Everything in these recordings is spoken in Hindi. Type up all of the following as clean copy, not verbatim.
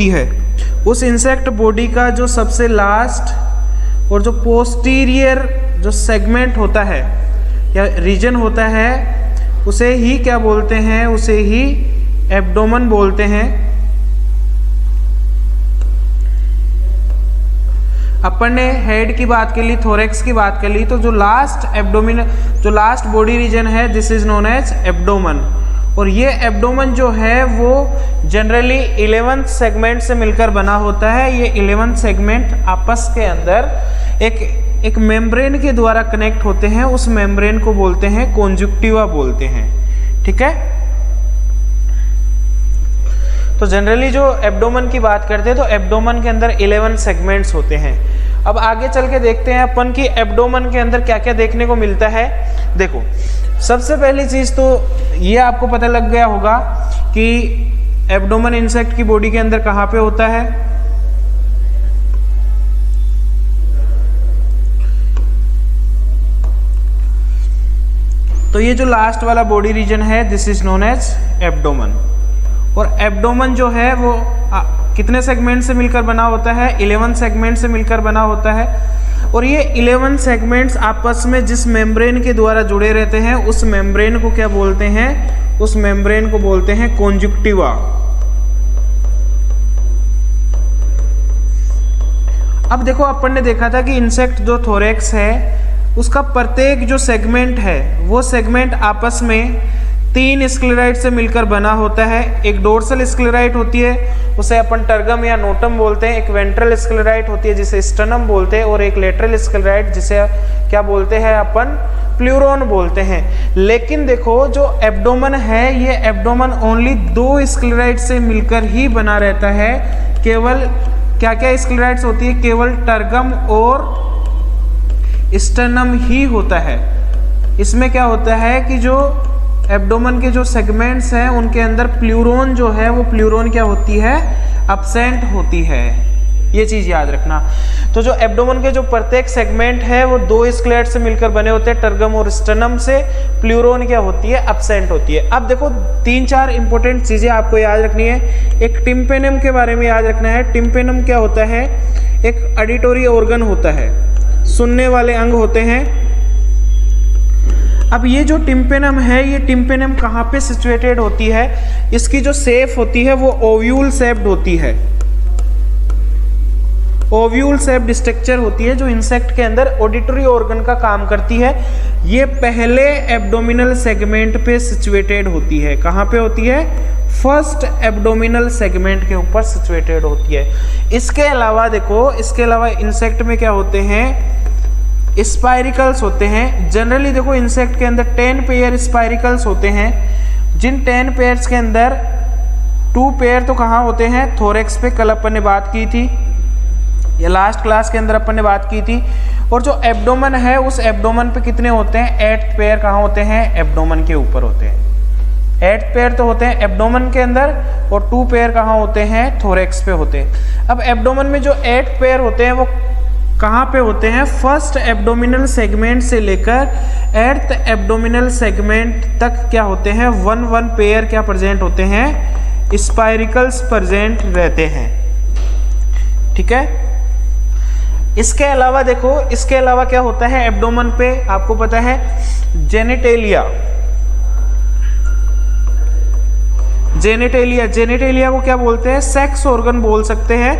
होती है उस इंसेक्ट बॉडी का जो सबसे लास्ट और जो पोस्टीरियर जो सेगमेंट होता है या रीजन होता है उसे ही क्या बोलते हैं, उसे ही एब्डोमेन बोलते हैं। अपन ने हेड की बात कर ली, थोरेक्स की बात कर ली, तो जो लास्ट एब्डोमेन, जो लास्ट बॉडी रीजन है this is known as abdomen. और ये एब्डोमेन जो है वो जनरली 11 सेगमेंट से मिलकर बना होता है। ये 11 सेगमेंट आपस के अंदर एक मेम्ब्रेन के द्वारा कनेक्ट होते हैं। उस मेम्ब्रेन को बोलते हैं कॉन्जुक्टिवा बोलते हैं। ठीक है, तो जनरली जो एब्डोमेन की बात करते हैं तो एब्डोमेन के अंदर 11 सेगमेंट्स होते हैं। अब आगे चल के देखते हैं अपन की एब्डोमेन के अंदर क्या क्या देखने को मिलता है। देखो, सबसे पहली चीज तो ये आपको पता लग गया होगा कि एब्डोमेन इंसेक्ट की बॉडी के अंदर कहाँ पे होता है। तो ये जो लास्ट वाला बॉडी रीजन है this is known as abdomen. और एब्डोमेन जो है वो कितने सेगमेंट से मिलकर बना होता है, 11 सेगमेंट से मिलकर बना होता है। और ये 11 सेगमेंट्स आपस में जिस मेम्ब्रेन के द्वारा जुड़े रहते हैं उस मेम्ब्रेन को क्या बोलते हैं, उस मेम्ब्रेन को बोलते हैं कॉन्जुक्टिवा। अब देखो, अपन ने देखा था कि इंसेक्ट जो थोरेक्स है उसका प्रत्येक जो सेगमेंट है वो सेगमेंट आपस में 3 स्क्लेराइड से मिलकर बना होता है। एक डोर्सल स्क्लेराइड होती है, उसे अपन टर्गम या नोटम बोलते हैं। एक वेंट्रल स्क्लेराइड होती है जिसे स्टर्नम बोलते हैं। और एक लेटरल स्क्लेराइड जिसे क्या बोलते हैं अपन, प्लूरोन बोलते हैं। लेकिन देखो, जो एब्डोमेन है ये एब्डोमेन ओनली 2 स्क्लेराइड से मिलकर ही बना रहता है। केवल क्या क्या स्क्लेराइड्स होती है, केवल टर्गम और स्टर्नम ही होता है। इसमें क्या होता है कि जो एब्डोमेन के जो सेगमेंट्स हैं उनके अंदर प्लूरोन जो है वो प्लूरोन क्या होती है, अब्सेंट होती है। ये चीज याद रखना। तो जो एब्डोमेन के जो प्रत्येक सेगमेंट है वो 2 स्क्लेराइड से मिलकर बने होते हैं, टर्गम और स्टर्नम से। प्लूरोन क्या होती है, अब्सेंट होती है। अब देखो, 3-4 इंपॉर्टेंट चीजें आपको याद रखनी है। एक टिम्पेनम के बारे में याद रखना है। टिम्पेनम क्या होता है, एक ऑडिटरी ऑर्गन होता है, सुनने वाले अंग होते हैं। अब ये जो टिम्पेनम है, ये टिम्पेनम कहाँ पे सिचुएटेड होती है, इसकी जो शेप होती है वो ओव्यूल शेप्ड होती है। ओव्यूल शेप्ड स्ट्रक्चर होती है जो इंसेक्ट के अंदर ऑडिटरी ऑर्गन का काम करती है। ये पहले एब्डोमिनल सेगमेंट पे सिचुएटेड होती है। कहाँ पे होती है, फर्स्ट एब्डोमिनल सेगमेंट के ऊपर सिचुएटेड होती है। इसके अलावा देखो, इसके अलावा इंसेक्ट में क्या होते हैं, स्पाइरिकल्स होते हैं। जनरली देखो, इंसेक्ट के अंदर 10 पेयर स्पाइरिकल्स होते हैं, जिन 10 पेयर्स के अंदर 2 पेयर तो कहाँ होते हैं, थोरेक्स पे कल अपन ने बात की थी, या लास्ट क्लास के अंदर अपन ने बात की थी। और जो एब्डोमेन है उस एब्डोमेन पे कितने होते हैं, 8 पेयर कहाँ होते हैं, एब्डोमेन के ऊपर होते हैं। 8 पेयर तो होते हैं एब्डोमेन के अंदर और 2 पेयर कहाँ होते हैं, थोरेक्स पे होते हैं। अब एब्डोमेन में जो 8 पेयर होते हैं वो कहाँ पे होते हैं, फर्स्ट एब्डोमिनल सेगमेंट से लेकर 8th एब्डोमिनल सेगमेंट तक क्या होते हैं, 1 पेयर क्या प्रेजेंट होते हैं, स्पाइरिकल्स प्रेजेंट रहते हैं। ठीक है, इसके अलावा देखो, इसके अलावा क्या होता है एब्डोमेन पे, आपको पता है जेनिटेलिया। जेनिटेलिया को क्या बोलते हैं, सेक्स ऑर्गन बोल सकते हैं,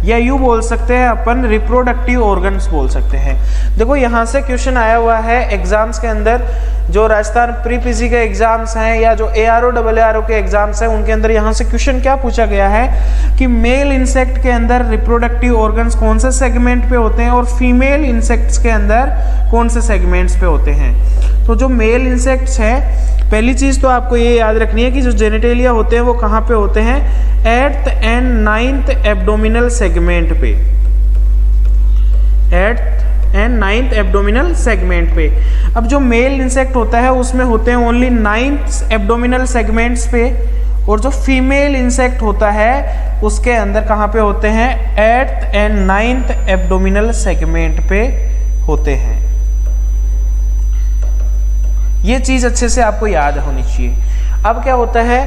या यूँ बोल सकते हैं अपन रिप्रोडक्टिव ऑर्गन्स बोल सकते हैं। देखो, यहाँ से क्वेश्चन आया हुआ है एग्जाम्स के अंदर, जो राजस्थान प्री पीजी के एग्जाम्स हैं या जो ARO ARO के एग्जाम्स हैं उनके अंदर यहाँ से क्वेश्चन क्या पूछा गया है कि मेल इंसेक्ट के अंदर रिप्रोडक्टिव ऑर्गन्स कौन से सेगमेंट पे होते हैं और फीमेल इंसेक्ट्स के अंदर कौन से सेगमेंट्स पे होते हैं। तो जो मेल इंसेक्ट्स हैं, पहली चीज तो आपको ये याद रखनी है कि जो जेनिटेलिया होते हैं वो कहाँ पे होते हैं, 8th and 9th abdominal segment पे, 8th and 9th abdominal segment पे। अब जो मेल इंसेक्ट होता है उसमें होते हैं ओनली 9th एब्डोमिनल सेगमेंट्स पे, और जो फीमेल इंसेक्ट होता है उसके अंदर कहाँ पे होते हैं, 8th and 9th abdominal segment पे होते हैं। ये चीज अच्छे से आपको याद होनी चाहिए। अब क्या होता है,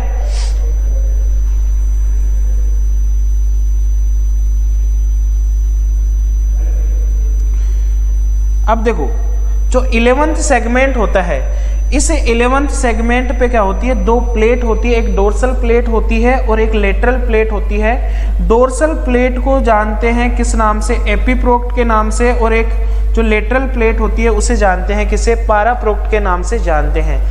अब देखो जो 11th सेगमेंट होता है, इस 11th सेगमेंट पे क्या होती है, दो प्लेट होती है, एक डोर्सल प्लेट होती है और एक लेटरल प्लेट होती है। डोर्सल प्लेट को जानते हैं किस नाम से, एपीप्रोक्ट के नाम से, और एक जो लेटरल प्लेट होती है उसे जानते हैं किसे, पाराप्रोक्ट के नाम से जानते हैं।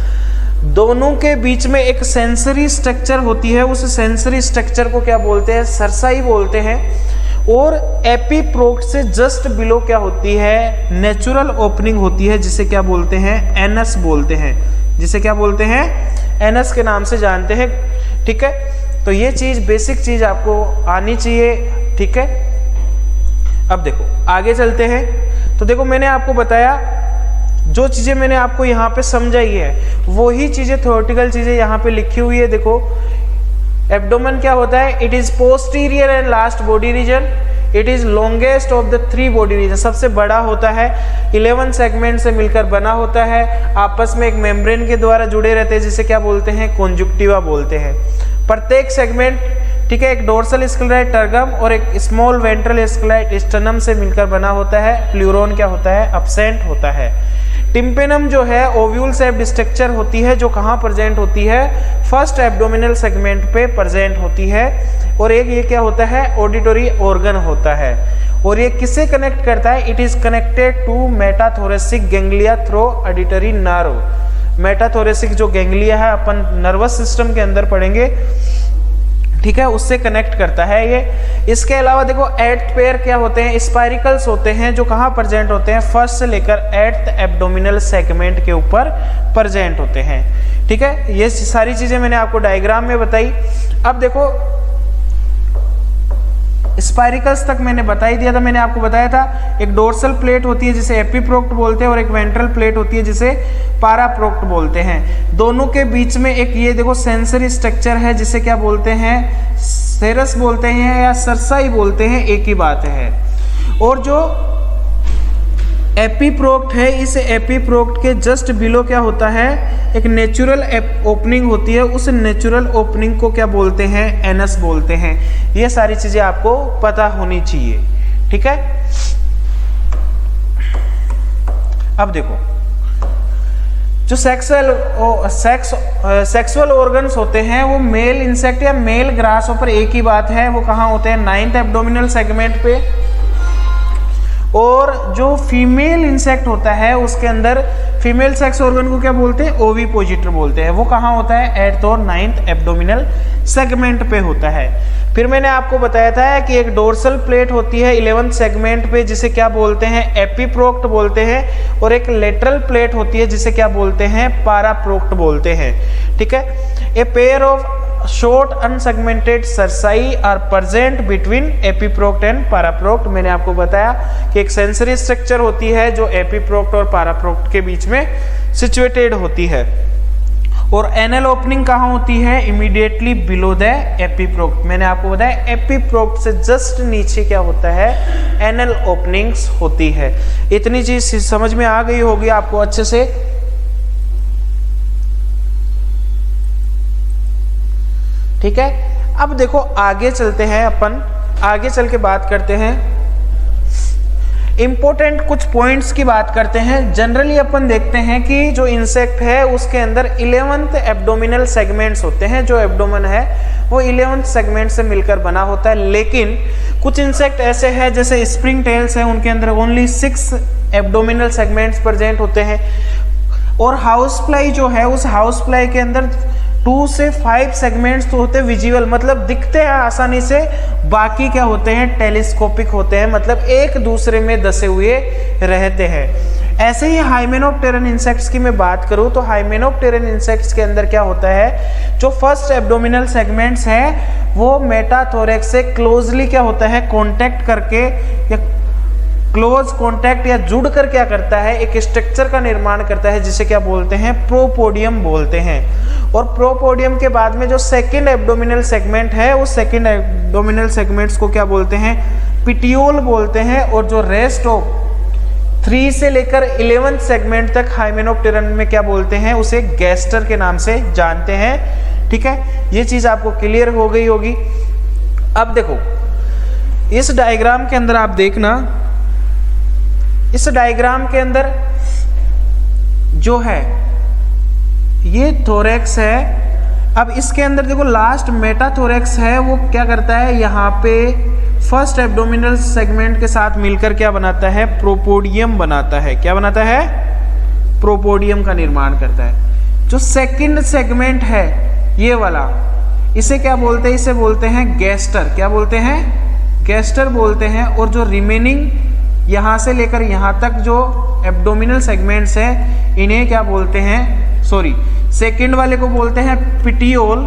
दोनों के बीच में एक सेंसरी स्ट्रक्चर होती है, उस सेंसरी स्ट्रक्चर को क्या बोलते हैं, सरसाई बोलते हैं। और एपीप्रोक्ट से जस्ट बिलो क्या होती है, नेचुरल ओपनिंग होती है, जिसे क्या बोलते हैं, एनस बोलते हैं, जिसे क्या बोलते हैं, एनस के नाम से जानते हैं। ठीक है, तो ये चीज बेसिक चीज आपको आनी चाहिए। ठीक है, अब देखो आगे चलते हैं। तो देखो मैंने आपको बताया, जो चीजें मैंने आपको यहाँ पे समझाई है वही चीजें थ्योरेटिकल चीजें यहाँ पे लिखी हुई है। देखो एब्डोमेन क्या होता है, it is posterior and last body region, it is longest of the 3 body region, सबसे बड़ा होता है, 11 सेगमेंट से मिलकर बना होता है, आपस में एक मेम्ब्रेन के द्वारा जुड़े रहते हैं, जिसे क्या बोलते हैं, कॉन्जुक्टिवा बोलते हैं। प्रत्येक सेगमेंट, ठीक है, एक डोर्सल स्क्लेराइड टर्गम और एक स्मॉल वेंट्रल स्क्लेराइड स्टर्नम से मिलकर बना होता है। प्लूरॉन क्या होता है, एब्सेंट होता है। टिम्पेनम जो है ओव्यूल शेप्ड स्ट्रक्चर होती है, जो कहाँ प्रेजेंट होती है, फर्स्ट एब्डोमिनल सेगमेंट पे प्रेजेंट होती है। और एक ये क्या होता है, ऑडिटरी ऑर्गन होता है। और ये किससे कनेक्ट करता है, it is connected to metathoracic ganglia through auditory nerve. Metathoracic जो गैंग्लिया है अपन नर्वस सिस्टम के अंदर पढ़ेंगे, ठीक है, उससे कनेक्ट करता है ये। इसके अलावा देखो 8th पेयर क्या होते हैं, स्पाइरिकल्स होते हैं, जो कहाँ प्रेजेंट होते हैं, फर्स्ट से लेकर 8th एब्डोमिनल सेगमेंट के ऊपर प्रेजेंट होते हैं। ठीक है, ये सारी चीजें मैंने आपको डायग्राम में बताई। अब देखो स्पाइरिकल्स तक मैंने बता ही दिया था, मैंने आपको बताया था एक डोर्सल प्लेट होती है जिसे एपीप्रोक्ट बोलते हैं और एक वेंट्रल प्लेट होती है जिसे पाराप्रोक्ट बोलते हैं। दोनों के बीच में एक ये देखो सेंसरी स्ट्रक्चर है जिसे क्या बोलते हैं, सेरस बोलते हैं या सरसाई बोलते हैं, एक ही बात है। और जो एपीप्रोक्ट है, इस एपीप्रोक्ट के जस्ट बिलो क्या होता है, एक नेचुरल ओपनिंग होती है, उस नेचुरल ओपनिंग को क्या बोलते हैं, एनस बोलते हैं। ये सारी चीजें आपको पता होनी चाहिए। ठीक है, अब देखो जो सेक्सुअल ऑर्गन्स होते हैं वो मेल इंसेक्ट या मेल ग्रासहोपर एक ही बात है, वो कहाँ होते हैं, 9th एब्डोमिनल सेगमेंट पे। और जो फीमेल इंसेक्ट होता है उसके अंदर फीमेल सेक्स ऑर्गन को क्या बोलते हैं, ओविपोजिटर बोलते हैं, वो कहाँ होता है, 8th और 9th एब्डोमिनल सेगमेंट पे होता है। फिर मैंने आपको बताया था कि एक डोर्सल प्लेट होती है 11th सेगमेंट पे जिसे क्या बोलते हैं, एपीप्रोक्ट बोलते हैं, और एक लेटरल प्लेट होती है जिसे क्या बोलते हैं, पाराप्रोक्ट बोलते हैं। ठीक है, a pair of short unsegmented cerci are present between epiproct and paraproct. मैंने आपको बताया कि एक सेंसरी स्ट्रक्चर होती है जो एपीप्रोक्ट और पाराप्रोक्ट के बीच में सिचुएटेड होती है। और एनल ओपनिंग कहाँ होती है, इमीडिएटली बिलो द एपीप्रोक्ट। मैंने आपको बताया एपीप्रोक्ट से जस्ट नीचे क्या होता है, एनल ओपनिंग्स होती है। इतनी चीज समझ में आ गई होगी आपको अच्छे से। ठीक है, अब देखो आगे चलते हैं, अपन आगे चल के बात करते हैं, इंपॉर्टेंट कुछ पॉइंट्स की बात करते हैं। जनरली अपन देखते हैं कि जो इंसेक्ट है उसके अंदर 11th एब्डोमिनल सेगमेंट्स होते हैं, जो एब्डोमेन है वो 11th सेगमेंट से मिलकर बना होता है। लेकिन कुछ इंसेक्ट ऐसे हैं जैसे स्प्रिंग टेल्स हैं, उनके अंदर ओनली 6 एब्डोमिनल सेगमेंट्स प्रेजेंट होते हैं। और हाउस फ्लाई जो है, उस हाउस फ्लाई के अंदर 2 से 5 सेगमेंट्स तो होते हैं विजुअल, मतलब दिखते हैं आसानी से, बाकी क्या होते हैं, टेलीस्कोपिक होते हैं, मतलब एक दूसरे में दसे हुए रहते हैं। ऐसे ही हाइमेनोप्टेरन इंसेक्ट्स की मैं बात करूं तो हाइमेनोप्टेरन इंसेक्ट्स के अंदर क्या होता है, जो फर्स्ट एब्डोमिनल सेगमेंट्स है वो मेटाथोरेक्स से क्लोजली क्या होता है, कॉन्टैक्ट करके या क्लोज कॉन्टैक्ट या जुड़ कर क्या करता है, एक स्ट्रक्चर का निर्माण करता है जिसे क्या बोलते हैं, प्रोपोडियम बोलते हैं। और प्रोपोडियम के बाद में जो सेकंड एब्डोमिनल सेगमेंट है, उस सेकंड एब्डोमिनल सेगमेंट्स को क्या बोलते हैं, पिटियोल बोलते हैं। और जो रेस्ट ऑफ 3 से लेकर 11th सेगमेंट तक हाइमेनोप्टेरन में क्या बोलते हैं, उसे गैस्टर के नाम से जानते हैं। ठीक है, ये चीज आपको क्लियर हो गई होगी। अब देखो इस डायग्राम के अंदर आप देखना, इस डायग्राम के अंदर जो है ये थोरैक्स है। अब इसके अंदर देखो लास्ट मेटाथोरैक्स है, वो क्या करता है, यहाँ पे फर्स्ट एब्डोमिनल सेगमेंट के साथ मिलकर क्या बनाता है, प्रोपोडियम बनाता है। क्या बनाता है, प्रोपोडियम का निर्माण करता है। जो सेकंड सेगमेंट है ये वाला, इसे क्या बोलते हैं, इसे बोलते हैं गैस्टर। क्या बोलते हैं, गैस्टर बोलते हैं। और जो रिमेनिंग यहाँ से लेकर यहाँ तक जो एब्डोमिनल सेगमेंट्स है इन्हें क्या बोलते हैं, सॉरी सेकंड वाले को बोलते हैं पिटियोल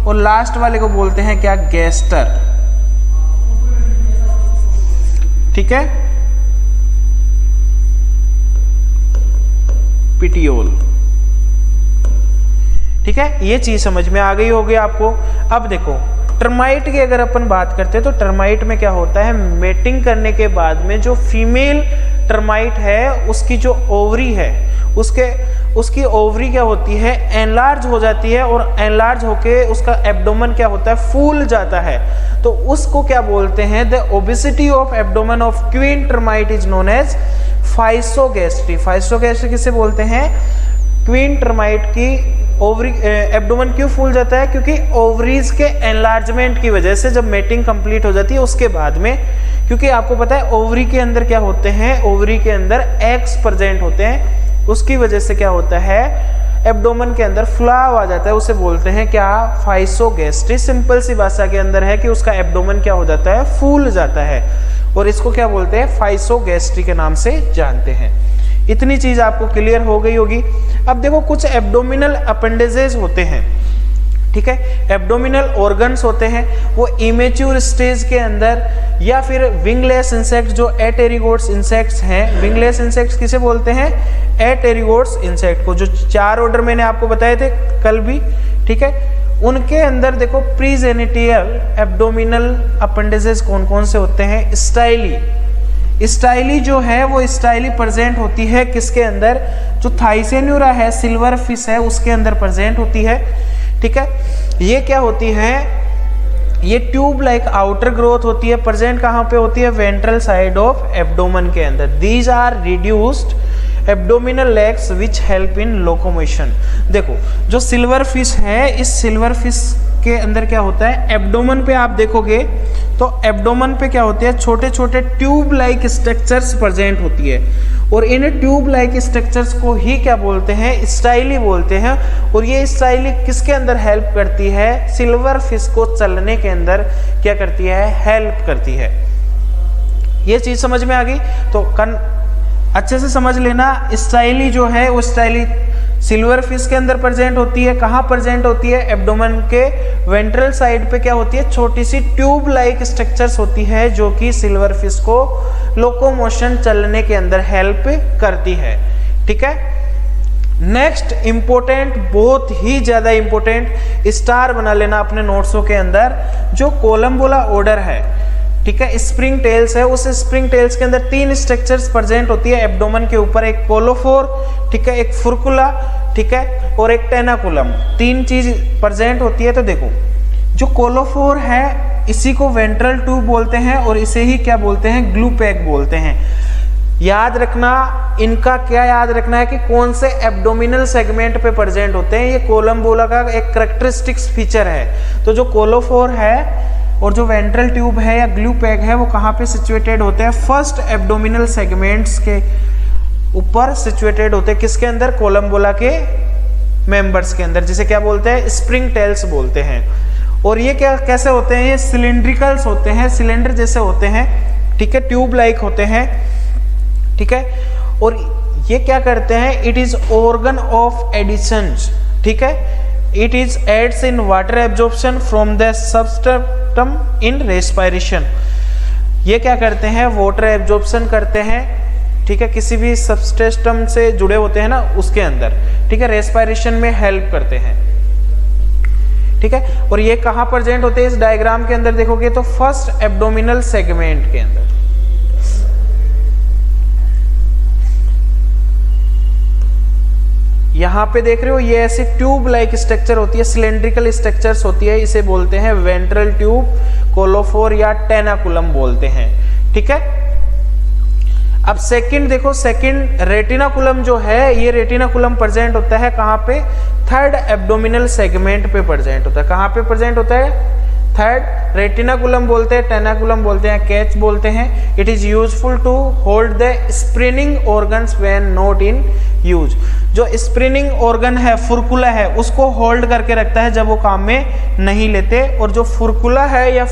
और लास्ट वाले को बोलते हैं क्या, गैस्टर। ठीक है, पिटियोल। ठीक है, ये चीज समझ में आ गई होगी आपको। अब देखो टर्माइट की अगर अपन बात करते हैं तो टर्माइट में क्या होता है, मेटिंग करने के बाद में जो फीमेल टर्माइट है उसकी जो ओवरी है उसकी ओवरी क्या होती है, एनलार्ज हो जाती है और एनलार्ज होके उसका एब्डोमेन क्या होता है, फूल जाता है। तो उसको क्या बोलते हैं, the obesity of abdomen of queen termite is known as physogastry. Physogastry किसे बोलते हैं, क्वीन टर्माइट की ओवरी एब्डोमेन क्यों फूल जाता है, क्योंकि ओवरीज के एनलार्जमेंट की वजह से जब मेटिंग कंप्लीट हो जाती है उसके बाद में, क्योंकि आपको पता है ओवरी के अंदर क्या होते हैं, ओवरी के अंदर एग्स प्रेजेंट होते हैं, उसकी वजह से क्या होता है, एब्डोमेन के अंदर फ्लाव आ जाता है, उसे बोलते हैं क्या, फाइसोगैस्ट्री। सिंपल सी भाषा के अंदर है कि उसका एब्डोमेन क्या हो जाता है, फूल जाता है, और इसको क्या बोलते हैं, फाइसोगैस्ट्री के नाम से जानते हैं। इतनी चीज आपको क्लियर हो गई होगी। अब देखो कुछ एब्डोमिनल अपेंडेजेस होते हैं, ठीक है, एब्डोमिनल ऑर्गन्स होते हैं, वो इमेच्योर स्टेज के अंदर या फिर विंगलेस इंसेक्ट, जो एटेरिगोट्स इंसेक्ट्स हैं, विंगलेस इंसेक्ट्स किसे बोलते हैं, एटेरिगोट्स इंसेक्ट को, जो 4 ऑर्डर मैंने आपको बताए थे कल भी, ठीक है, उनके अंदर देखो प्रीजेनिटियल एब्डोमिनल अपेंडेजेस कौन कौन से होते हैं, स्टाइली जो है वो स्टाइली प्रेजेंट होती है किसके अंदर, जो थाइसेन्यूरा है, सिल्वर फिश है, उसके अंदर प्रेजेंट होती है। ठीक है, ये क्या होती है, ये ट्यूब लाइक आउटर ग्रोथ होती है, प्रेजेंट कहाँ पे होती है, वेंट्रल साइड ऑफ एब्डोमेन के अंदर। These are reduced abdominal legs which help in locomotion. देखो जो सिल्वर फिश है, इस सिल्वर फिश के अंदर क्या होता है, एब्डोमेन पे आप देखोगे तो एब्डोमेन पे क्या होते हैं, छोटे छोटे ट्यूब लाइक स्ट्रक्चर्स प्रेजेंट होती है, और इन ट्यूब लाइक स्ट्रक्चर्स को ही क्या बोलते हैं, स्टाइली बोलते हैं। और ये स्टाइली किसके अंदर हेल्प करती है, सिल्वर फिश को चलने के अंदर क्या करती है, हेल्प करती है। ये चीज समझ में आ गई, तो अच्छे से समझ लेना। स्टाइली जो है वो स्टाइली सिल्वर फिश के अंदर प्रेजेंट होती है, कहाँ प्रेजेंट होती है, एब्डोमेन के वेंट्रल साइड पे क्या होती है, छोटी सी ट्यूब लाइक स्ट्रक्चर्स होती है, जो कि सिल्वर फिश को लोकोमोशन चलने के अंदर हेल्प करती है। ठीक है, नेक्स्ट इंपॉर्टेंट, बहुत ही ज्यादा इंपॉर्टेंट, स्टार बना लेना अपने नोट्सों के अंदर, जो कोलम्बोला ऑर्डर है, ठीक है, स्प्रिंग टेल्स है, उस स्प्रिंग टेल्स के अंदर 3 स्ट्रक्चर्स प्रेजेंट होती है एब्डोमेन के ऊपर, एक कोलोफोर, ठीक है, एक फुर्कुला, ठीक है, और एक टेनाकुलम, 3 चीज प्रेजेंट होती है। तो देखो जो कोलोफोर है इसी को वेंट्रल ट्यूब बोलते हैं, और इसे ही क्या बोलते हैं, ग्लू पैक बोलते हैं। याद रखना, इनका क्या याद रखना है कि कौन से एब्डोमिनल सेगमेंट पे प्रेजेंट होते हैं, ये कोलम्बोला का एक कैरेक्टरिस्टिक्स फीचर है। तो जो कोलोफोर है और जो वेंट्रल ट्यूब है या ग्लू पैक है, वो कहाँ पे सिचुएटेड होते हैं, फर्स्ट एब्डोमिनल सेगमेंट्स के ऊपर सिचुएटेड होते हैं, किसके अंदर, कोलम्बोला के मेंबर्स के अंदर, जिसे क्या बोलते हैं, स्प्रिंग टेल्स बोलते हैं। और ये क्या कैसे होते हैं, ये सिलिंड्रिकल्स होते हैं, सिलेंडर जैसे होते हैं, ठीक है, ट्यूब लाइक होते हैं, ठीक है, और ये क्या करते हैं, it is organ of addition, ठीक है, it is aids in water absorption from the substratum in respiration. ये क्या करते हैं, वाटर एब्जॉर्प्शन करते हैं, ठीक है, किसी भी सबस्ट्रेटम से जुड़े होते हैं ना उसके अंदर, ठीक है, रेस्पिरेशन में हेल्प करते हैं। ठीक है, और ये कहाँ प्रेजेंट होते हैं, इस डायग्राम के अंदर देखोगे तो फर्स्ट एब्डोमिनल सेगमेंट के अंदर। यहाँ पे देख रहे हो ये ऐसी ट्यूब लाइक स्ट्रक्चर होती है, सिलेंड्रिकल स्ट्रक्चर्स होती है, इसे बोलते हैं वेंट्रल ट्यूब, कोलोफोर या टेनाकुलम बोलते हैं। ठीक है, अब सेकंड देखो, सेकंड रेटिनाकुलम जो है, ये रेटिनाकुलम प्रेजेंट होता है कहाँ पे, थर्ड एब्डोमिनल सेगमेंट पे प्रेजेंट होता है। कहाँ पे प्रेजेंट होता है, थर्ड। रेटिनाकुलम बोलते हैं, टेनाकुलम बोलते हैं, कैच बोलते हैं। It is useful to hold the springing organs when not in use. जो स्प्रिनिंग ऑर्गन है, फुरकुला है, उसको होल्ड करके रखता है जब वो काम में नहीं लेते। और जो फुरकुला है या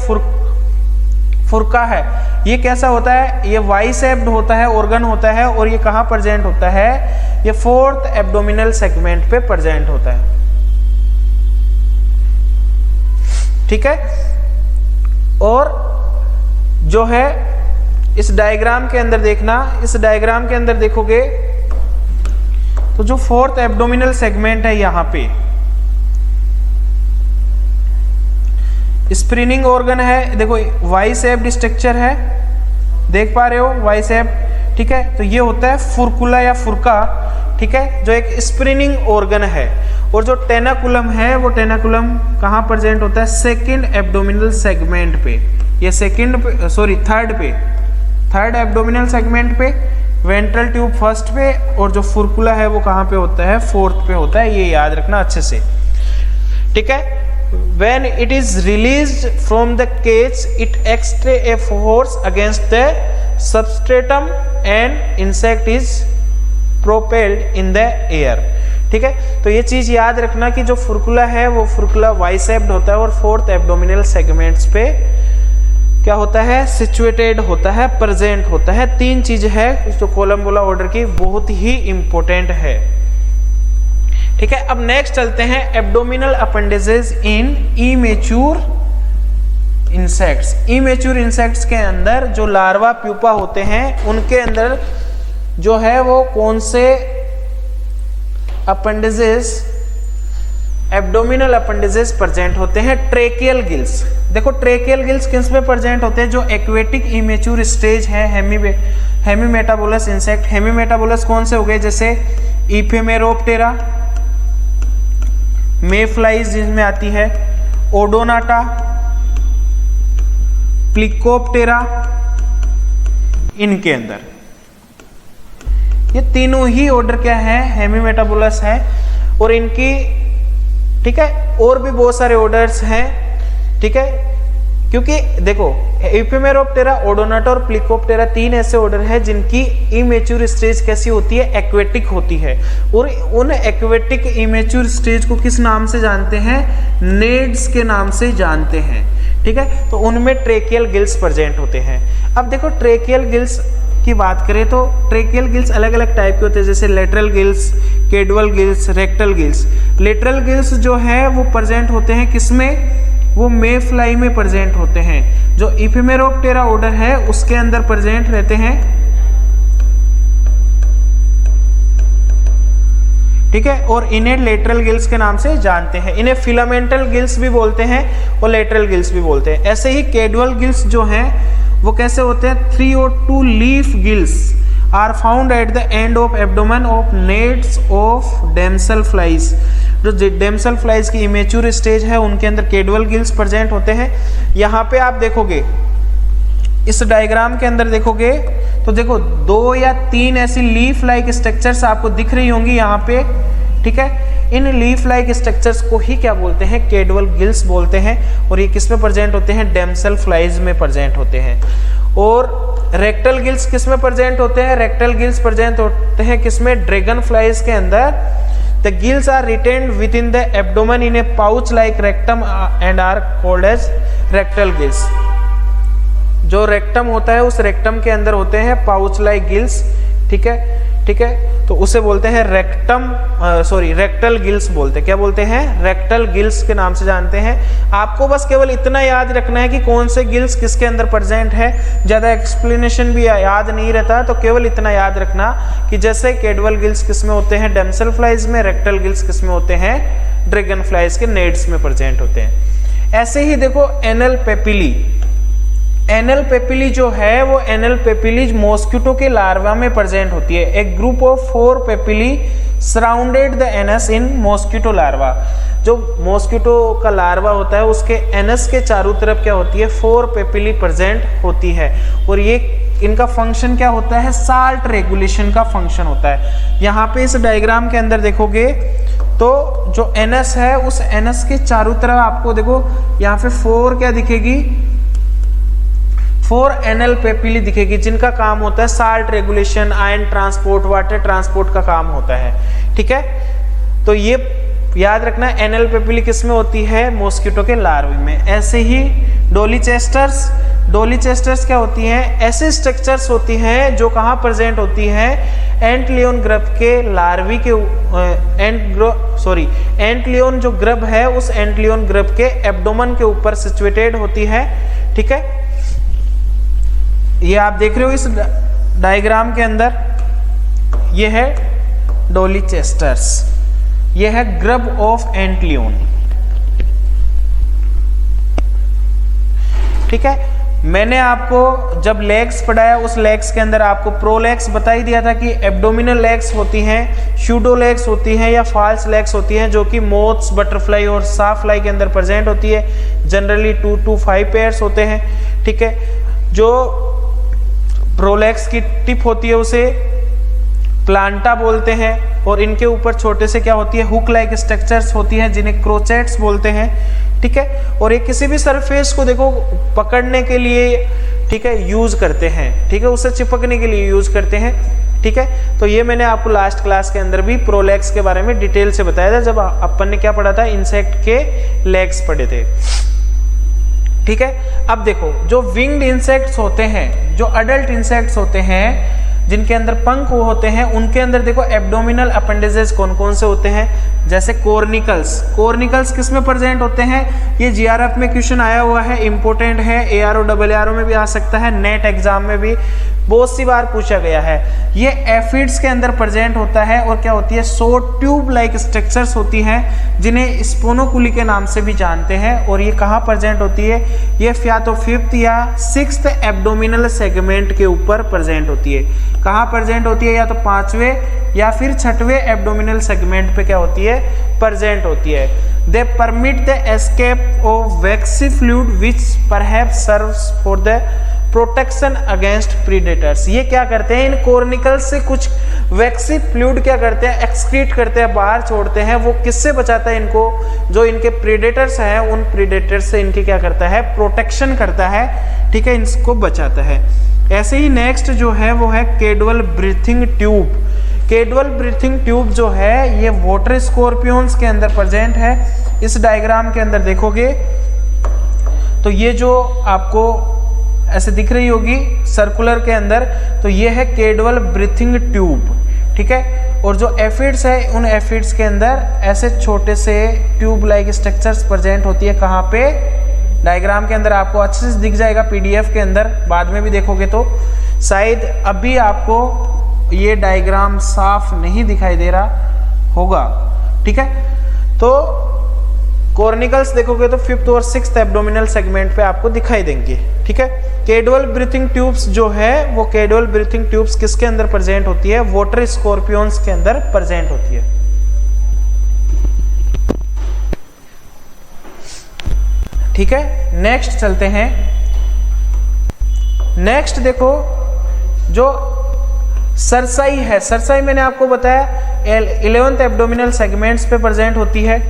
फुरका है, ये कैसा होता है, ये वाई शेप्ड होता है, ऑर्गन होता है। और ये कहाँ प्रेजेंट होता है, ये फोर्थ एब्डोमिनल सेगमेंट पे प्रेजेंट होता है। ठीक है। और जो है इस डायग्राम के अंदर देखना, इस डायग्राम के अंदर देखोगे तो जो फोर्थ एब्डोमिनल सेगमेंट है, यहां पे स्प्रिनिंग ऑर्गन है, देखो वाई शेप्ड स्ट्रक्चर है, देख पा रहे हो, वाई शेप। ठीक है, तो ये होता है फुरकुला या फुरका। ठीक है, जो एक स्प्रिनिंग ऑर्गन है। और जो टेनाकुलम है, वो टेनाकुलम कहाँ प्रेजेंट होता है, सेकंड एब्डोमिनल सेगमेंट पे, ये थर्ड एब्डोमिनल सेगमेंट पे, वेंट्रल ट्यूब फर्स्ट पे, और जो फुरकुला है वो कहाँ पे होता है, फोर्थ पे होता है। ये याद रखना अच्छे से। ठीक है। When it is released from the cage, it exerts a force against the substratum and insect is propelled in the air। ठीक है, तो ये चीज याद रखना कि जो फुरकुला है वो फुरकुला वाई शेप्ड होता है और फोर्थ एब्डोमिनल सेगमेंट्स पे क्या होता है, सिचुएटेड होता है, प्रेजेंट होता है। तीन चीज है जो कोलम्बोला ऑर्डर की बहुत ही इंपॉर्टेंट है। ठीक है, अब नेक्स्ट चलते हैं एब्डोमिनल अपेंडिजेस इन इमेच्योर इंसेक्ट्स। इमेच्योर इंसेक्ट्स के अंदर जो लार्वा प्यूपा होते हैं, उनके अंदर जो है वो कौन से अपेंडिजेस, एब्डोमिनल अपेंडिजेस प्रेजेंट होते हैं। ट्रेकियल गिल्स, देखो ट्रेकियल गिल्स किस में प्रेजेंट होते हैं, जो एक्वेटिक इमेच्योर स्टेज है, हेमीमेटाबोलस इंसेक्ट। हेमीमेटाबोलस कौन से हो गए, जैसे इफेमेरोप्टेरा, मेफ्लाइज जिसमें आती है, ओडोनाटा, प्लिकोप्टेरा, इनके अंदर ये तीनों ही ऑर्डर क्या है, हेमीमेटाबोलस है। और इनकी ठीक है और भी बहुत सारे ऑर्डर्स हैं। ठीक है, क्योंकि देखो इफेमेरोप्टेरा, ओडोनाटा और प्लिकोप्टेरा तीन ऐसे ऑर्डर है जिनकी इमेच्योर स्टेज कैसी होती है, एक्वेटिक होती है। और उन एक्वेटिक इमेच्योर स्टेज को किस नाम से जानते हैं, नेड्स के नाम से जानते हैं। ठीक है, तो उनमें ट्रेकियल गिल्स प्रेजेंट होते हैं। अब देखो ट्रेकियल गिल्स की बात करें तो ट्रेकियल गिल्स अलग अलग टाइप के होते हैं, जैसे lateral gills, caudal gills, rectal gills. Lateral gills जो है वो प्रेजेंट होते हैं किसमें, वो मेफ्लाई में प्रेजेंट होते हैं। जो इफेमेरोप्टेरा ऑर्डर है उसके अंदर प्रेजेंट रहते हैं। ठीक है, और इन्हें लेटरल गिल्स के नाम से जानते हैं। इन्हें फिलामेंटल गिल्स भी बोलते हैं और लेटरल गिल्स भी बोलते हैं। ऐसे ही कैडवल गिल्स जो हैं वो कैसे होते हैं, 3 और 2 leaf gills are found at the end of abdomen of naiads of damselflies. जो डेमसेल फ्लाइज की इमेच्योर स्टेज है उनके अंदर कैडवल गिल्स प्रेजेंट होते हैं। यहाँ पे आप देखोगे, इस डायग्राम के अंदर देखोगे तो देखो 2 या 3 ऐसी लीफ लाइक स्ट्रक्चर्स आपको दिख रही होंगी यहाँ पे। ठीक है, इन लीफ लाइक स्ट्रक्चर्स को ही क्या बोलते हैं, कैडवल गिल्स बोलते हैं। और ये किस में प्रेजेंट होते हैं, डेमसेल फ्लाइज में प्रेजेंट होते हैं। और रेक्टल गिल्स किस में प्रेजेंट होते हैं, रेक्टल गिल्स प्रेजेंट होते हैं किसमें, ड्रैगन फ्लाइज के अंदर। The gills are retained within the abdomen in a pouch like rectum and are called as rectal gills. जो रेक्टम होता है उस रेक्टम के अंदर होते हैं पाउच लाइक गिल्स। ठीक है, ठीक है, तो उसे बोलते हैं रेक्टल गिल्स बोलते हैं। क्या बोलते हैं, रेक्टल गिल्स के नाम से जानते हैं। आपको बस केवल इतना याद रखना है कि कौन से गिल्स किसके अंदर प्रेजेंट है, ज्यादा एक्सप्लेनेशन भी याद नहीं रहता। तो केवल इतना याद रखना कि जैसे कैडवल गिल्स किसमें होते हैं, डेमसेल फ्लाइज में, रेक्टल गिल्स किसमें होते हैं, ड्रैगन फ्लाइज के नेड्स में प्रेजेंट होते हैं। ऐसे ही देखो एनल पेपिली, एनल पेपिली जो है वो एनल पेपिली मॉस्किटो के लार्वा में प्रेजेंट होती है। एक group of 4 papillae surrounded the anus in mosquito larva. जो मॉस्किटो का लार्वा होता है उसके एनस के चारों तरफ क्या होती है, 4 पेपिली प्रेजेंट होती है। और ये इनका फंक्शन क्या होता है, साल्ट रेगुलेशन का फंक्शन होता है। यहाँ पे इस डायग्राम के अंदर देखोगे तो जो NS है उस NS के चारों तरफ आपको देखो यहाँ पे 4 क्या दिखेगी, 4 एनल पेपिली दिखेगी, जिनका काम होता है salt regulation, ion transport, water transport का काम होता है। ठीक है, तो ये याद रखना एनल पेपिली किस में होती है, मॉस्किटो के लार्वे में। ऐसे ही डोली चेस्टर्स क्या होती हैं, ऐसे स्ट्रक्चर्स होती हैं जो कहाँ प्रेजेंट होती है, एंटलियन ग्रब के लार्वी के एंटलियन जो ग्रब है उस एंटलियन ग्रब के एब्डोमेन के ऊपर सिचुएटेड होती है। ठीक है, ये आप देख रहे हो इस डायग्राम के अंदर, ये है डोली चेस्टर्स, ये है ग्रब ऑफ एंटलियन। ठीक है, मैंने आपको जब लेग्स पढ़ाया उस लेग्स के अंदर आपको प्रोलेग्स बता ही दिया था कि एब्डोमिनल लेग्स होती हैं, शूडो लेग्स होती हैं या फॉल्स लेग्स होती हैं, जो कि मोथ्स, बटरफ्लाई और साफ्लाई के अंदर प्रेजेंट होती है। जनरली 2 to 5 पेयर्स होते हैं। ठीक है, जो प्रोलेग्स की टिप होती है उसे प्लांटा बोलते हैं और इनके ऊपर छोटे से क्या होती है, हुक लाइक स्ट्रक्चर्स होती हैं जिन्हें क्रोचेट्स बोलते हैं। ठीक है, और ये किसी भी सरफेस को देखो पकड़ने के लिए, ठीक है, यूज करते हैं। ठीक है, उससे चिपकने के लिए यूज करते हैं। ठीक है, तो ये मैंने आपको लास्ट क्लास के अंदर भी प्रोलेग्स के बारे में डिटेल से बताया था, जब अपन ने क्या पढ़ा था, इंसेक्ट के लेग्स पढ़े थे। ठीक है, अब देखो जो विंग्ड इंसेक्ट्स होते हैं, जो अडल्ट इंसेक्ट्स होते हैं जिनके अंदर पंख होते हैं, उनके अंदर देखो एब्डोमिनल अपेंडेजेस कौन कौन से होते हैं, जैसे कॉर्निकल्स किस में प्रेजेंट होते हैं, ये जीआरएफ में क्वेश्चन आया हुआ है, इंपॉर्टेंट है, एआरओ ARO में भी आ सकता है, नेट एग्जाम में भी बहुत सी बार पूछा गया है। ये एफिड्स के अंदर प्रेजेंट होता है और क्या होती है, सो ट्यूब लाइक स्ट्रक्चर्स होती हैं जिन्हें स्पोनोकुली के नाम से भी जानते हैं। और ये कहाँ प्रेजेंट होती है, ये या तो 5th या 6th एब्डोमिनल सेगमेंट के ऊपर प्रेजेंट होती है। कहाँ प्रेजेंट होती है, या तो 5वें या फिर 6वें एब्डोमिनल सेगमेंट पे क्या होती है, प्रेजेंट होती है। They permit the escape of waxy fluid which perhaps serves for the protection against predators. ये क्या करते हैं, इन कॉर्निकल्स से कुछ वैक्सी फ्लूइड क्या करते हैं, एक्सक्रीट करते हैं, बाहर छोड़ते हैं। वो किससे बचाता है इनको, जो इनके प्रीडेटर्स हैं उन प्रीडेटर्स से इनके क्या करता है, प्रोटेक्शन करता है। ठीक है, इनको बचाता है। ऐसे ही नेक्स्ट जो है वो है कैडुअल ब्रीथिंग ट्यूब। कैडुअल ब्रीथिंग ट्यूब जो है ये वाटर स्कॉर्पियंस के अंदर प्रेजेंट है। इस डायग्राम के अंदर देखोगे तो ये जो आपको ऐसे दिख रही होगी सर्कुलर के अंदर, तो ये है कैडुअल ब्रीथिंग ट्यूब। ठीक है, और जो एफिड्स है उन एफिड्स के अंदर ऐसे छोटे से ट्यूब लाइक स्ट्रक्चर्स प्रेजेंट होती है। कहाँ पे, डायग्राम के अंदर आपको अच्छे से दिख जाएगा, पीडीएफ के अंदर बाद में भी देखोगे तो शायद अभी आपको ये डायग्राम साफ नहीं दिखाई दे रहा होगा। ठीक है, तो कॉर्निकल्स देखोगे तो 5th और 6th एब्डोमिनल सेगमेंट पे आपको दिखाई देंगे। ठीक है, कैडुअल ब्रीथिंग ट्यूब्स जो है वो कैडुअल ब्रीथिंग ट्यूब्स किसके अंदर प्रेजेंट होती है, वाटर स्कॉर्पियंस के अंदर प्रेजेंट होती है। ठीक है, नेक्स्ट चलते हैं। नेक्स्ट देखो जो सरसाई है, सरसाई मैंने आपको बताया 11th एब्डोमिनल सेगमेंट्स पे प्रेजेंट होती है।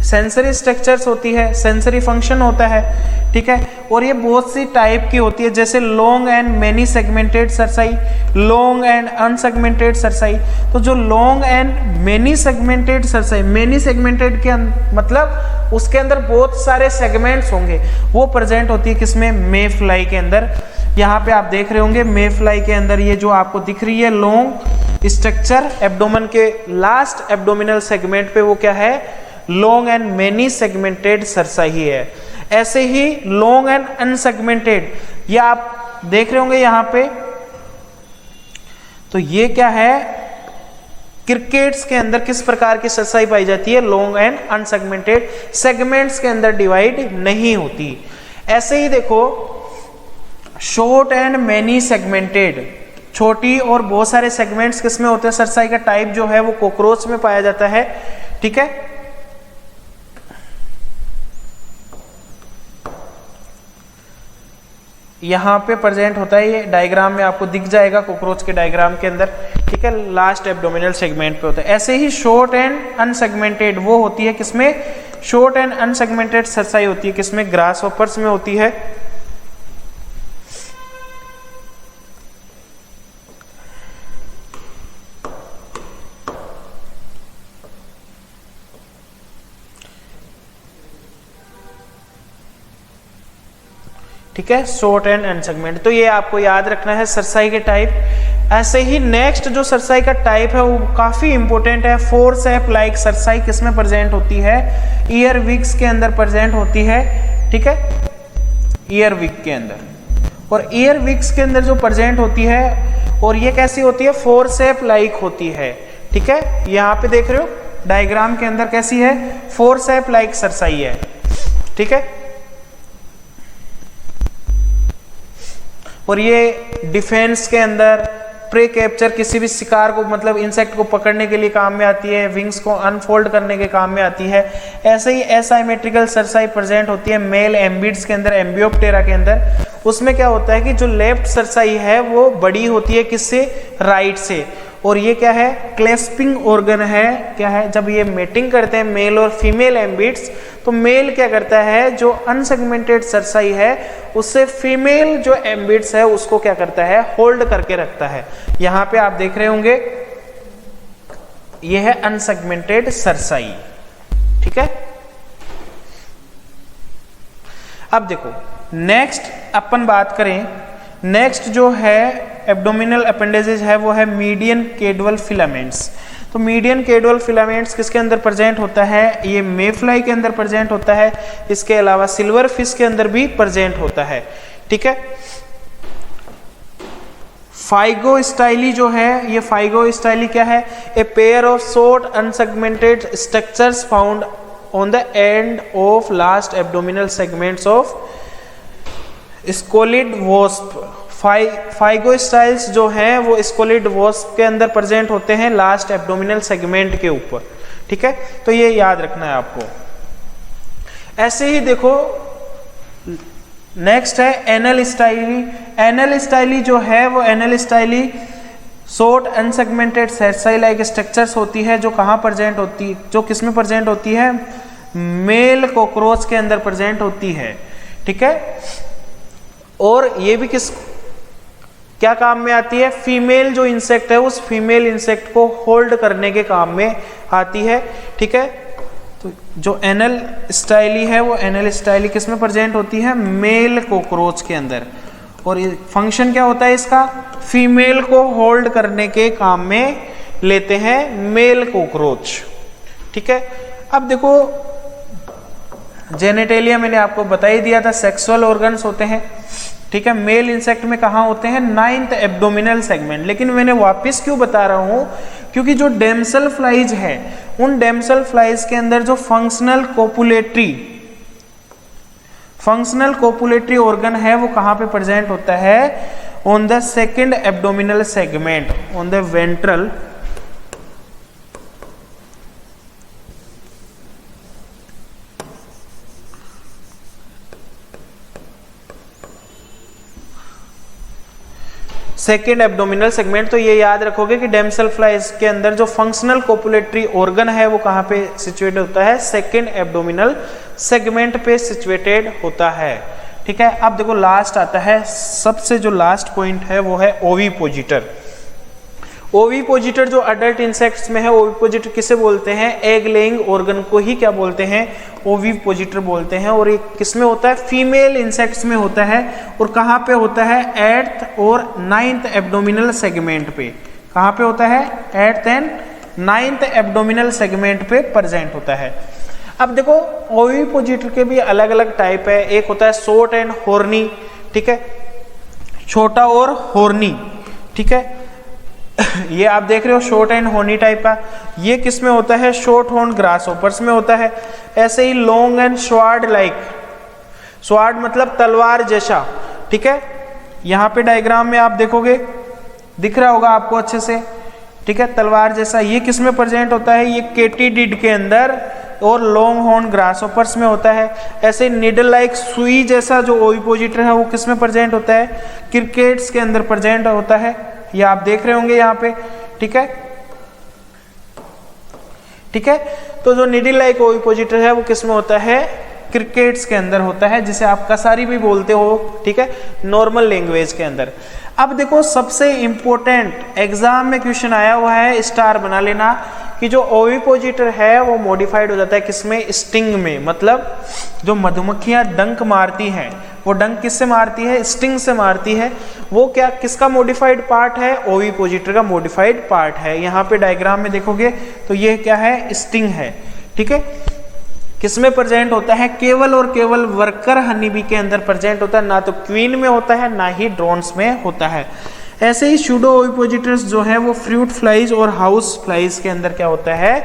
सेंसरी स्ट्रक्चर्स होती है, सेंसरी फंक्शन होता है। ठीक है, और ये बहुत सी टाइप की होती है, जैसे long and many segmented cerci, long and unsegmented cerci. तो जो long and many segmented cerci, many segmented के मतलब उसके अंदर बहुत सारे सेगमेंट्स होंगे, वो प्रेजेंट होती है किसमें, मे फ्लाई के अंदर। यहाँ पे आप देख रहे होंगे मे फ्लाई के अंदर ये जो आपको दिख रही है लॉन्ग स्ट्रक्चर एब्डोमेन के लास्ट एब्डोमिनल सेगमेंट पे, वो क्या है, long and many segmented cerci है। ऐसे ही लॉन्ग एंड अनसेगमेंटेड, ये आप देख रहे होंगे यहाँ पे, तो ये क्या है, क्रिकेट्स के अंदर किस प्रकार की सरसाई पाई जाती है, लॉन्ग एंड अनसेगमेंटेड, सेगमेंट्स के अंदर डिवाइड नहीं होती। ऐसे ही देखो शॉर्ट एंड मेनी सेगमेंटेड, छोटी और बहुत सारे सेगमेंट्स किसमें होते हैं, सरसाई का टाइप जो है वो कॉकरोच में पाया जाता है। ठीक है, यहाँ पे प्रेजेंट होता है, ये डायग्राम में आपको दिख जाएगा कॉकरोच के डायग्राम के अंदर, ठीक है, लास्ट एब्डोमिनल सेगमेंट पे होता है। ऐसे ही शॉर्ट एंड अनसेगमेंटेड वो होती है किसमें, शॉर्ट एंड अनसेगमेंटेड सरसाई होती है किसमें, ग्रास हॉपर्स में होती है। ठीक है, शॉर्ट एंड अनसेगमेंट। तो ये आपको याद रखना है सरसाई के टाइप। ऐसे ही नेक्स्ट जो सरसाई का टाइप है वो काफी इंपॉर्टेंट है। फोरसेप लाइक सरसाई किसमें प्रेजेंट होती है, ईयर विक्स के अंदर प्रेजेंट होती है, ठीक है, ईयर विक के अंदर। और ईयर विक्स के अंदर जो प्रेजेंट होती है और ये कैसी होती है, फोरसेप लाइक होती है, ठीक है। यहाँ पे देख रहे हो डायग्राम के अंदर कैसी है, फोरसेप लाइक सरसाई है, ठीक है। और ये डिफेंस के अंदर, प्रे कैप्चर, किसी भी शिकार को मतलब इंसेक्ट को पकड़ने के लिए काम में आती है, विंग्स को अनफोल्ड करने के काम में आती है। ऐसे ही एसाइमेट्रिकल सरसाई प्रेजेंट होती है मेल एम्बिड्स के अंदर, एम्बियोप्टेरा के अंदर। उसमें क्या होता है कि जो लेफ्ट सरसाई है वो बड़ी होती है किससे, राइट से। और ये क्या है, क्लेस्पिंग ऑर्गन है, क्या है, जब ये मेटिंग करते हैं मेल और फीमेल एम्बिड्स, तो मेल क्या करता है, जो अनसेगमेंटेड सरसाई है उससे फीमेल जो एम्बिड्स है उसको क्या करता है, होल्ड करके रखता है। यहां पे आप देख रहे होंगे ये है अनसेगमेंटेड सरसाई, ठीक है। अब देखो नेक्स्ट अपन बात करें, नेक्स्ट जो है एब्डोमिनल अपेंडेजेज है वो है मीडियन कैडवल फिलामेंट्स। तो मीडियन कैडवल फिलामेंट्स किसके अंदर प्रेजेंट होता है, ये मेफ्लाई के अंदर प्रेजेंट होता है। इसके अलावा सिल्वर फिश के अंदर भी प्रेजेंट होता है, ठीक है। फाइगोस्टाइली जो है, ये फाइगोस्टाइली क्या है, a pair of short unsegmented structures found on the end of last abdominal segments of scoliid wasp. Pygostyles जो हैं वो स्कोलिड वॉस्प के अंदर प्रेजेंट होते हैं लास्ट एब्डोमिनल सेगमेंट के ऊपर, ठीक है। तो ये याद रखना है आपको। ऐसे ही देखो नेक्स्ट है एनल स्टाइली। एनल स्टाइली जो है वो anal styli short unsegmented cerci like structures होती है, जो कहाँ प्रेजेंट होती, जो किसमें प्रेजेंट होती है, मेल कॉकरोच के अंदर प्रेजेंट होती है, ठीक है। और ये भी किस क्या काम में आती है, फीमेल जो इंसेक्ट है उस फीमेल इंसेक्ट को होल्ड करने के काम में आती है, ठीक है। तो जो एनल स्टाइली है वो एनल स्टाइली किस में प्रेजेंट होती है, मेल कॉकरोच के अंदर। और फंक्शन क्या होता है इसका, फीमेल को होल्ड करने के काम में लेते हैं मेल कॉकरोच, ठीक है। अब देखो जेनेटेलिया मैंने आपको बता ही दिया था, सेक्सुअल ऑर्गन्स होते हैं, ठीक है। मेल इंसेक्ट में कहाँ होते हैं, 9th एब्डोमिनल सेगमेंट। लेकिन मैंने वापस क्यों बता रहा हूं, क्योंकि जो डेम्सल फ्लाइज है उन डेम्सल फ्लाइज के अंदर जो फंक्शनल कोपुलेटरी ऑर्गन है वो कहाँ पे प्रेजेंट होता है, on the second abdominal segment, on the ventral second abdominal segment. तो ये याद रखोगे कि डेम्सल फ्लाइज के अंदर जो फंक्शनल कोपुलेटरी ऑर्गन है वो कहाँ पे सिचुएटेड होता है, सेकेंड एब्डोमिनल सेगमेंट पे सिचुएटेड होता है, ठीक है। अब देखो लास्ट आता है, सबसे जो लास्ट पॉइंट है वो है ओविपोजिटर। ओविपोजिटर जो अडल्ट इंसेक्ट्स में है, ओविपोजिटर किसे बोलते हैं, एग लेइंग ऑर्गन को ही क्या बोलते हैं, ओविपोजिटर बोलते हैं। और ये किस में होता है, फीमेल इंसेक्ट्स में होता है। और कहाँ पे होता है, 8th और 9th एब्डोमिनल सेगमेंट पे। कहाँ पे होता है, 8th and 9th abdominal segment पे प्रेजेंट होता है। अब देखो ओविपोजिटर के भी अलग अलग टाइप है, एक होता है शॉर्ट एंड हॉर्नी, ठीक है, छोटा और हॉर्नी, ठीक है। ये आप देख रहे हो शॉर्ट एंड हॉर्नी टाइप का, ये किस में होता है, शॉर्ट हॉर्न ग्रासहोपर्स में होता है। ऐसे ही long and sword like, sword मतलब तलवार जैसा, ठीक है। यहाँ पे डायग्राम में आप देखोगे, दिख रहा होगा आपको अच्छे से, ठीक है, तलवार जैसा। ये किस में प्रेजेंट होता है, ये केटीडिड के अंदर और लॉन्ग हॉर्न ग्रासहोपर्स में होता है। ऐसे निडल लाइक सुई जैसा जो ओविपोजिटर है वो किस में प्रेजेंट होता है, क्रिकेट्स के अंदर प्रेजेंट होता है। ये आप देख रहे होंगे यहाँ पे, ठीक है, ठीक है। तो जो निडल लाइक ओविपोजिटर है वो किस में होता है, क्रिकेट्स के अंदर होता है, जिसे आप कसारी भी बोलते हो, ठीक है, नॉर्मल लैंग्वेज के अंदर। अब देखो सबसे इंपॉर्टेंट एग्जाम में क्वेश्चन आया हुआ है, स्टार बना लेना, कि जो ओविपोजिटर है वो मॉडिफाइड हो जाता है किसमें, स्टिंग में। मतलब जो मधुमक्खियां डंक मारती हैं वो डंक किससे मारती है, स्टिंग से मारती है। वो क्या किसका मॉडिफाइड पार्ट है, ओविपोजिटर का मॉडिफाइड पार्ट है। यहाँ पे डायग्राम में देखोगे तो ये क्या है, स्टिंग है, ठीक है। किसमें प्रेजेंट होता है, केवल और केवल वर्कर हनीबी के अंदर प्रेजेंट होता है, ना तो क्वीन में होता है ना ही ड्रोन्स में होता है। ऐसे ही सूडो ओविपोजिटर्स जो है वो फ्रूट फ्लाइज और हाउस फ्लाइज के अंदर क्या होता है,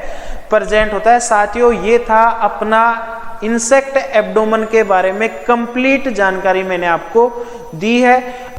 प्रेजेंट होता है। साथियों ये था अपना इंसेक्ट एब्डोमेन के बारे में कंप्लीट जानकारी मैंने आपको दी है।